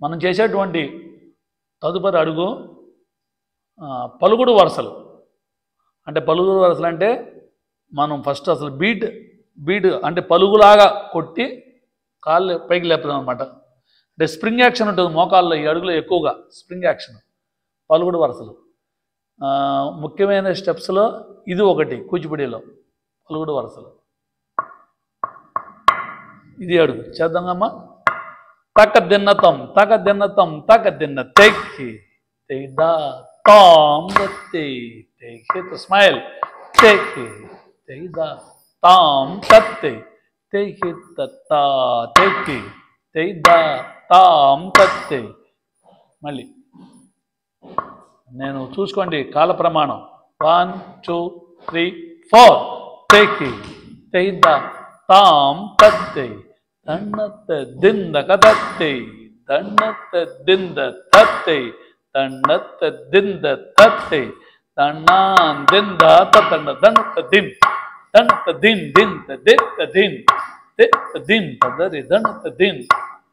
మనం చేసేటువంటి తదుపరి అడుగు పలుకుడు వరుసలు. అంటే పలుకుడు వరుసలు అంటే మనం ఫస్ట్ అసలు బీట్ అంటే పలుగులాగా కొట్టి కాళ్ళు పైకి లేపుతాం అనమాట. అంటే స్ప్రింగ్ యాక్షన్ ఉంటుంది మోకాల్లో, ఈ అడుగులో ఎక్కువగా స్ప్రింగ్ యాక్షన్. పలుకుడు వరుసలు ముఖ్యమైన స్టెప్స్లో ఇది ఒకటి. కూచిపూడిలో పలుకుడు వరుసలు ఇది అడుగు చేద్దామమ్మా. తక దిన్నతం తక దిన్నతం తక దిన్న తెక్కి తెదా తాం దత్తే తెక్కి స్మైల్ తెక్కి తెదా తాం తత్తే తెక్కి తత్తా తెక్కి తెదా తాం తత్తే. మళ్ళీ నేను చూసుకోండి కాల ప్రమాణం. 1 2 3 4 తెక్కి తెదా తాం తత్తే తన్నత దింద కదత్తే తన్నత దింద తత్తే తన్నత దింద తత్తే తన్నాన్ దింద తన్న దన్నత దిన్ దన్నత దిన్ దింత దిత్త దిన్ దిత్త దిన్ తదరి దన్నత దిన్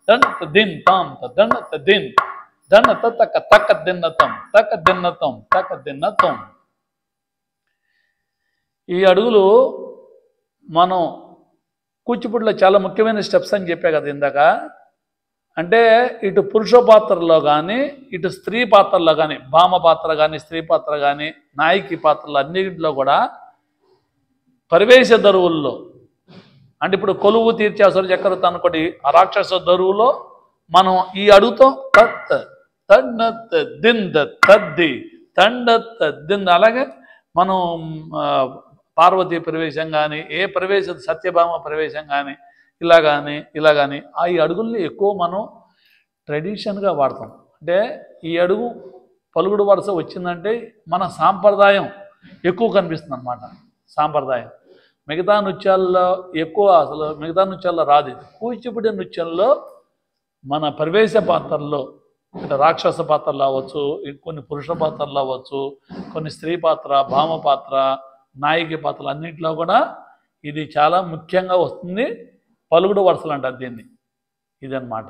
దన్నత దిన్ తాం దన్నత దిన్ దన్నత తక తక దిన్నతం తక దిన్నతం తక దిన్నతం. ఈ అడుగులు మనం కూచిపూడిలో చాలా ముఖ్యమైన స్టెప్స్ అని చెప్పా కదా ఇందాక. అంటే ఇటు పురుష పాత్రలో కానీ ఇటు స్త్రీ పాత్రలో కానీ, భామ పాత్ర కానీ స్త్రీ పాత్ర కానీ నాయకి పాత్రలు అన్నింటిలో కూడా పరివేశ దరువుల్లో, అంటే ఇప్పుడు కొలువు తీర్చేసరి చక్కెర అనుకోటి ఆ రాక్షస దరువులో మనం ఈ అడుగుతో తత్ తన్నత్ దింద తద్ది తండత్ దింద. అలాగే మనం పార్వతీ ప్రవేశం కానీ ఏ ప్రవేశం సత్యభామ ప్రవేశం కానీ ఇలా కానీ ఈ అడుగుల్ని ఎక్కువ మనం ట్రెడిషన్గా వాడతాం. అంటే ఈ అడుగు పలుకుడు వరుస వచ్చిందంటే మన సాంప్రదాయం ఎక్కువ కనిపిస్తుంది అన్నమాట. సాంప్రదాయం మిగతా నృత్యాల్లో ఎక్కువ, అసలు మిగతా నృత్యాల్లో రాదు. కూచిపూడి నృత్యంలో మన ప్రవేశ పాత్రల్లో అంటే రాక్షస పాత్రలు అవ్వచ్చు, కొన్ని పురుష పాత్రలు అవ్వచ్చు, కొన్ని స్త్రీ పాత్ర, భామ పాత్ర, నాయకి పాత్రలు అన్నింటిలో కూడా ఇది చాలా ముఖ్యంగా వస్తుంది. పలుకుడు వరుసలు అంటారు దీన్ని. ఇదన్నమాట.